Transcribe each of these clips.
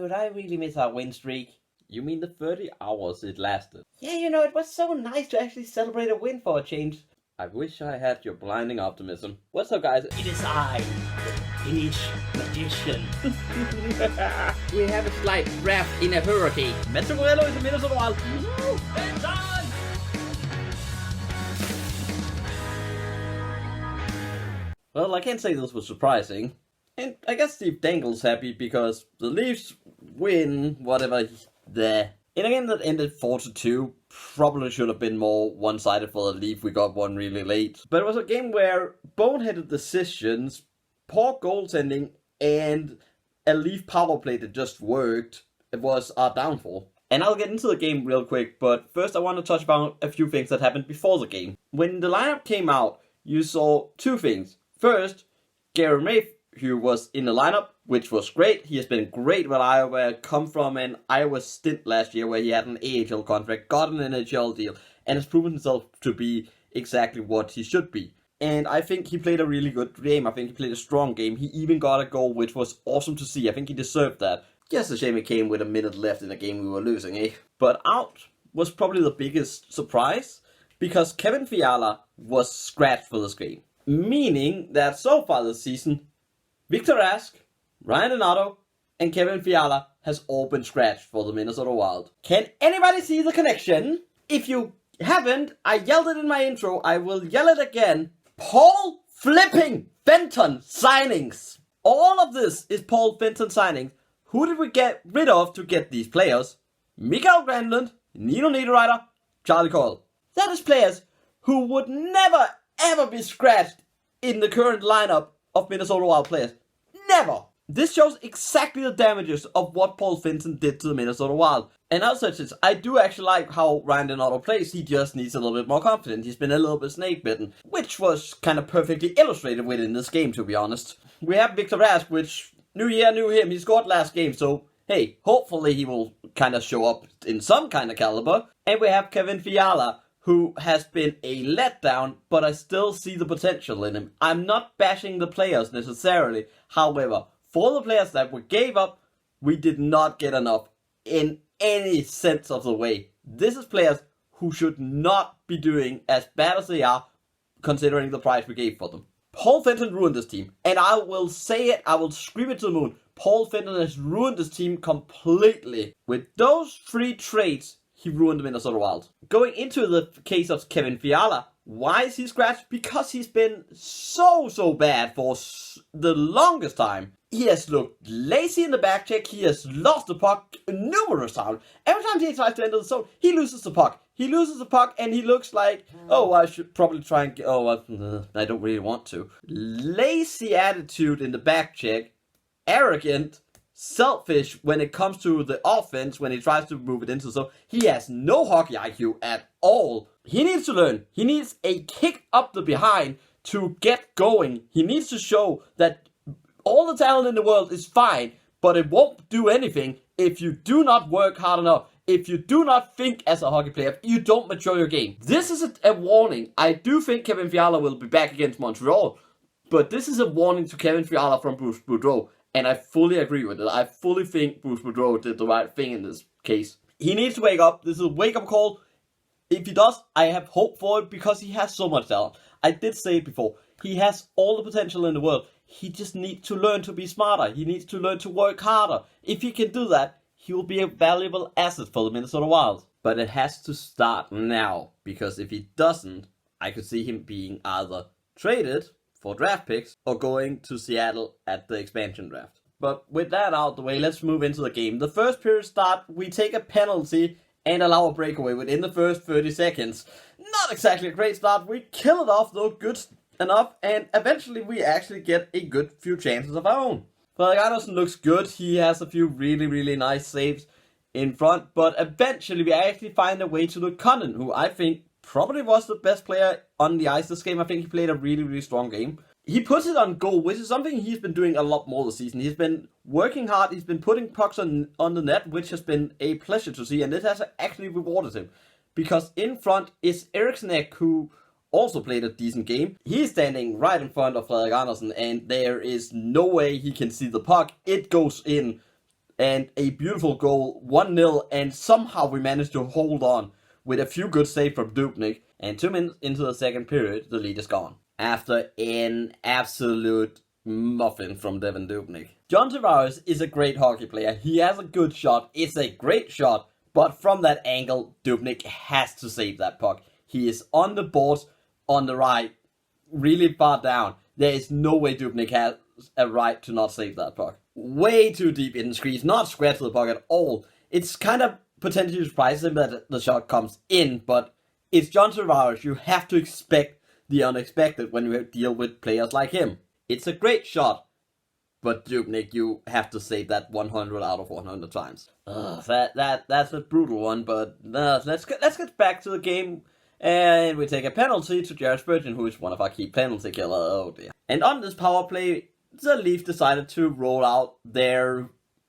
Dude, I really miss our win streak. You mean the 30 hours it lasted? Yeah, it was so nice to actually celebrate a win for a change. I wish I had your blinding optimism. What's up, guys? It is I, the Finnish magician. We have a slight draft in a hurricane. Metro Morello is a Minnesota Wild. Well, I can't say this was surprising. And I guess Steve Dangle's happy because the Leafs win whatever there. In a game that ended 4-2, probably should have been more one-sided for the Leaf. We got one really late. But it was a game where boneheaded decisions, poor goaltending, and a Leaf power play that just worked. It was our downfall. And I'll get into the game real quick, but first I want to touch upon a few things that happened before the game. When the lineup came out, you saw two things. First, Gary Mayhew was in the lineup, which was great. He has been great with Iowa, come from an Iowa stint last year where he had an AHL contract, got an NHL deal, and has proven himself to be exactly what he should be. And I think he played a really good game. I think he played a strong game. He even got a goal, which was awesome to see. I think he deserved that. Just a shame it came with a minute left in a game we were losing, eh? But out was probably the biggest surprise, because Kevin Fiala was scratched for this game. Meaning that so far this season, Victor Rask, Ryan Donato, and Kevin Fiala has all been scratched for the Minnesota Wild. Can anybody see the connection? If you haven't, I yelled it in my intro, I will yell it again. Paul flipping Fenton signings. All of this is Paul Fenton signings. Who did we get rid of to get these players? Mikael Granlund, Nino Niederreiter, Charlie Coyle. That is players who would never ever be scratched in the current lineup of Minnesota Wild players. Never! This shows exactly the damages of what Paul Fenton did to the Minnesota Wild. And as such, I do actually like how Ryan Donato plays. He just needs a little bit more confidence. He's been a little bit snake-bitten, which was kind of perfectly illustrated within this game, to be honest. We have Victor Rask, which, new year, new him. He scored last game, so hey, hopefully he will kind of show up in some kind of caliber. And we have Kevin Fiala, who has been a letdown, but I still see the potential in him. I'm not bashing the players necessarily. However, for the players that we gave up, we did not get enough in any sense of the way. This is players who should not be doing as bad as they are, considering the price we gave for them. Paul Fenton ruined this team, and I will say it, I will scream it to the moon. Paul Fenton has ruined this team completely. With those three traits, he ruined the Minnesota Wild. Going into the case of Kevin Fiala, why is he scratched? Because he's been so bad for the longest time. He has looked lazy in the back check. He has lost the puck numerous times. Every time he tries to enter the zone, he loses the puck. He loses the puck and he looks like, oh, I should probably try and get, I don't really want to. Lazy attitude in the back check. Arrogant. Selfish when it comes to the offense, when he tries to move it into the zone. He has no hockey IQ at all. He needs to learn. He needs a kick up the behind to get going. He needs to show that all the talent in the world is fine, but it won't do anything if you do not work hard enough. If you do not think as a hockey player, you don't mature your game. This is a warning. I do think Kevin Fiala will be back against Montreal, but this is a warning to Kevin Fiala from Bruce Boudreau. And I fully agree with it. I fully think Bruce Boudreau did the right thing in this case. He needs to wake up. This is a wake-up call. If he does, I have hope for it because he has so much talent. I did say it before. He has all the potential in the world. He just needs to learn to be smarter. He needs to learn to work harder. If he can do that, he will be a valuable asset for the Minnesota Wild. But it has to start now. Because if he doesn't, I could see him being either traded for draft picks, or going to Seattle at the expansion draft. But with that out of the way, let's move into the game. The first period start, we take a penalty and allow a breakaway within the first 30 seconds. Not exactly a great start. We kill it off though, good enough, and eventually we actually get a good few chances of our own. Anderson looks good. He has a few really nice saves in front, but eventually we actually find a way to Luke Condon, who I think probably was the best player on the ice this game. I think he played a really strong game. He puts it on goal, which is something he's been doing a lot more this season. He's been working hard. He's been putting pucks on the net, which has been a pleasure to see. And it has actually rewarded him. Because in front is Eriksson Ek, who also played a decent game. He's standing right in front of Frederik Andersen, and there is no way he can see the puck. It goes in and a beautiful goal, 1-0, and somehow we managed to hold on with a few good saves from Dubnyk, and 2 minutes into the second period, the lead is gone. After an absolute muffin from Devan Dubnyk. John Tavares is a great hockey player. He has a good shot. It's a great shot. But from that angle, Dubnyk has to save that puck. He is on the boards on the right, really far down. There is no way Dubnyk has a right to not save that puck. Way too deep in the screens, not square to the puck at all. It's kind of potentially surprising that the shot comes in, but it's John Tavares. You have to expect the unexpected when you deal with players like him. It's a great shot, but Dubnyk, you have to save that 100 out of 100 times. That's a brutal one, but let's get back to the game. And we take a penalty to Jared Spurgeon, who is one of our key penalty killers. Oh dear. And on this power play, the Leafs decided to roll out their,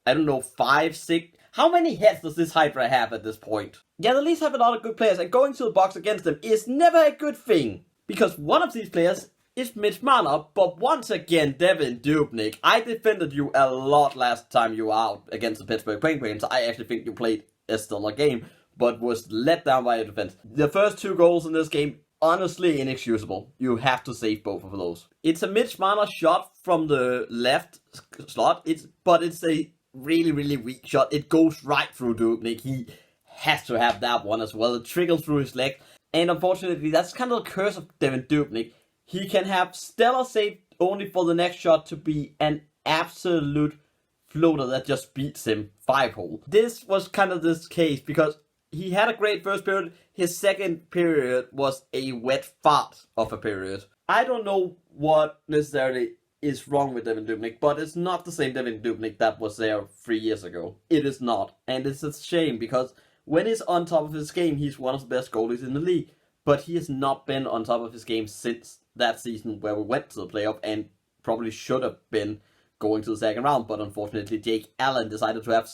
5, 6... How many heads does this Hydra have at this point? Yeah, the Leafs have a lot of good players, and going to the box against them is never a good thing. Because one of these players is Mitch Marner, but once again, Devan Dubnyk. I defended you a lot last time you were out against the Pittsburgh Penguins. I actually think you played a stellar game, but was let down by your defense. The first 2 goals in this game, honestly inexcusable. You have to save both of those. It's a Mitch Marner shot from the left slot, but it's a really, really weak shot. It goes right through Dubnyk. He has to have that one as well. It trickles through his leg. And unfortunately, that's kind of the curse of Devan Dubnyk. He can have stellar save only for the next shot to be an absolute floater that just beats him 5-hole. This was kind of this case because he had a great first period. His second period was a wet fart of a period. I don't know what necessarily is wrong with Devan Dubnyk, but it's not the same Devan Dubnyk that was there 3 years ago. It is not. And it's a shame because when he's on top of his game, he's one of the best goalies in the league. But he has not been on top of his game since that season where we went to the playoff and probably should have been going to the second round. But unfortunately, Jake Allen decided to have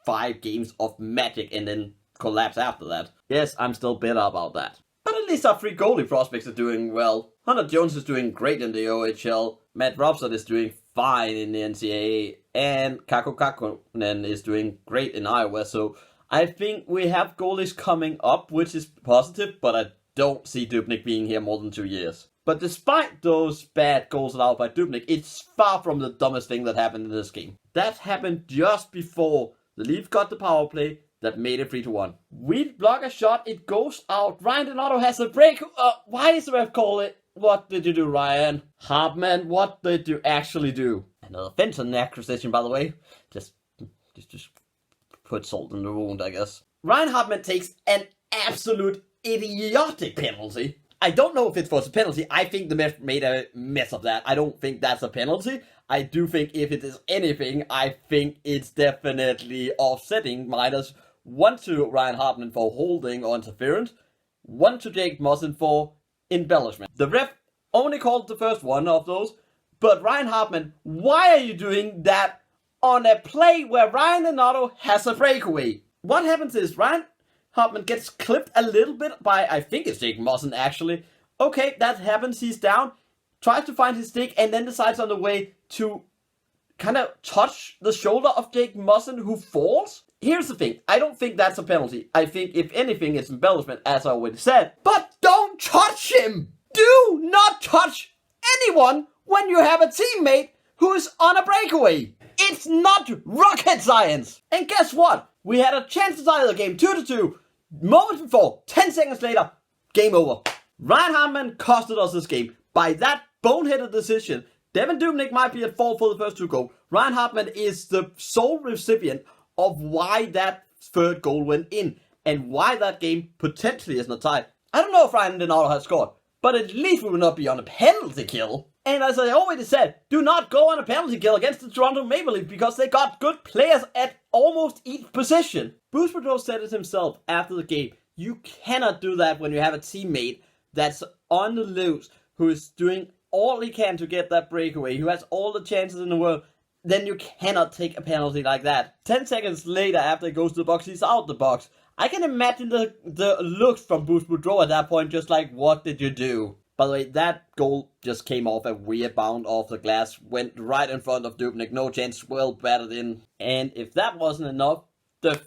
5 games of magic and then collapse after that. Yes, I'm still bitter about that. But at least our 3 goalie prospects are doing well. Hunter Jones is doing great in the OHL. Matt Robson is doing fine in the NCAA. And Kakko Kakkonen is doing great in Iowa. So I think we have goalies coming up, which is positive, but I don't see Dubnyk being here more than 2 years. But despite those bad goals allowed by Dubnyk, it's far from the dumbest thing that happened in this game. That happened just before the Leafs got the power play that made it 3-1. We block a shot, it goes out. Ryan Donato has a break. Why is the ref call it? What did you do, Ryan Hartman? What did you actually do? Another offense on the accusation, by the way. Just put salt in the wound, I guess. Ryan Hartman takes an absolute idiotic penalty. I don't know if it was a penalty. I think the ref made a mess of that. I don't think that's a penalty. I do think if it is anything, I think it's definitely offsetting. -1 to Ryan Hartman for holding or interference, 1 to Jake Muzzin for embellishment. The ref only called the first one of those, but Ryan Hartman, why are you doing that on a play where Ryan Donato has a breakaway? What happens is Ryan Hartman gets clipped a little bit by, I think it's Jake Muzzin actually. Okay, that happens, he's down, tries to find his stick, and then decides on the way to kind of touch the shoulder of Jake Muzzin, who falls. Here's the thing, I don't think that's a penalty. I think, if anything, it's embellishment, as I already said. But don't touch him! Do not touch anyone when you have a teammate who is on a breakaway! It's not rocket science! And guess what? We had a chance to tie the game 2-2. Moments before, 10 seconds later, game over. Ryan Hartman costed us this game. By that boneheaded decision, Devan Dubnyk might be at fault for the first 2 goals. Ryan Hartman is the sole recipient of why that third goal went in and why that game potentially is not tied. I don't know if Ryan Donato has scored, but at least we will not be on a penalty kill. And as I already said, do not go on a penalty kill against the Toronto Maple Leafs because they got good players at almost each position. Bruce Boudreau said it himself after the game. You cannot do that when you have a teammate that's on the loose, who is doing all he can to get that breakaway, who has all the chances in the world. Then you cannot take a penalty like that. 10 seconds later, after he goes to the box, he's out the box. I can imagine the looks from Bruce Boudreau at that point, just like, what did you do? By the way, that goal just came off a weird bound off the glass, went right in front of Dubnyk, no chance, well batted in. And if that wasn't enough, the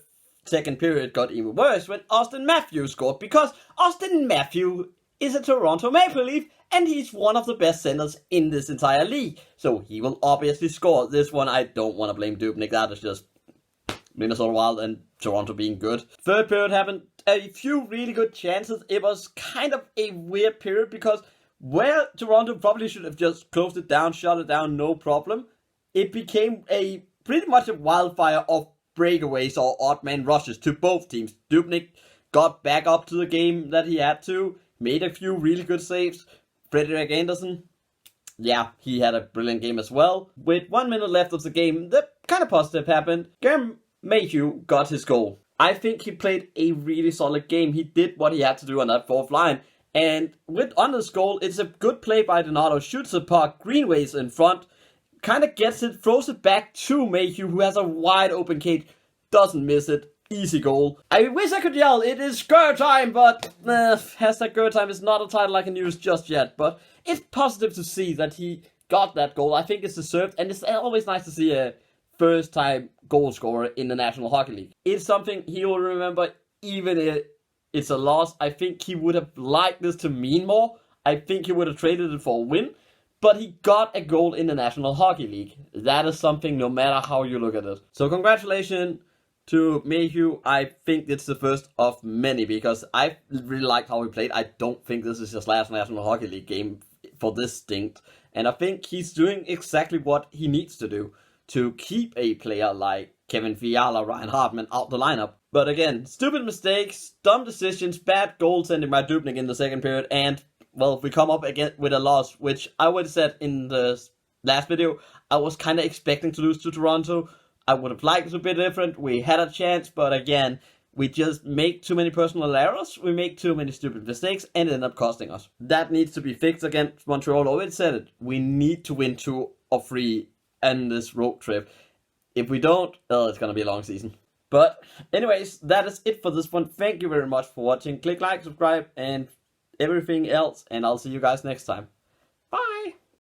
second period got even worse when Austin Matthews scored, because Austin Matthews is a Toronto Maple Leaf, and he's one of the best centers in this entire league. So he will obviously score. This one, I don't want to blame Dubnyk. That is just Minnesota Wild and Toronto being good. Third period happened. A few really good chances. It was kind of a weird period because where Toronto probably should have just closed it down, shut it down, no problem, it became a pretty much a wildfire of breakaways or odd man rushes to both teams. Dubnyk got back up to the game that he had to, made a few really good saves. Frederik Andersen, yeah, he had a brilliant game as well. With 1 minute left of the game, the kind of positive happened. Graham Mayhew got his goal. I think he played a really solid game. He did what he had to do on that fourth line. And on this goal, it's a good play by Donato. Shoots the puck, Greenway's in front, kind of gets it, throws it back to Mayhew, who has a wide open cage, doesn't miss it. Easy goal. I wish I could yell, it is Gurr time, but hashtag Gurr time is not a title I can use just yet. But it's positive to see that he got that goal. I think it's deserved, and it's always nice to see a first-time goal scorer in the National Hockey League. It's something he will remember, even if it's a loss. I think he would have liked this to mean more. I think he would have traded it for a win. But he got a goal in the National Hockey League. That is something no matter how you look at it. So congratulations to Mayhew. I think it's the first of many because I really liked how he played. I don't think this is his last National Hockey League game for this stint. And I think he's doing exactly what he needs to do to keep a player like Kevin Fiala, Ryan Hartman out the lineup. But again, stupid mistakes, dumb decisions, bad goaltending by Dubnyk in the second period, and, well, we come up again with a loss, which I would have said in the last video, I was kind of expecting to lose to Toronto. I would have liked it to be different. We had a chance, but again, we just make too many personal errors. We make too many stupid mistakes, and it ended up costing us. That needs to be fixed against Montreal. Already said it. We need to win 2 or 3 in this road trip. If we don't, it's going to be a long season. But anyways, that is it for this one. Thank you very much for watching. Click like, subscribe, and everything else. And I'll see you guys next time.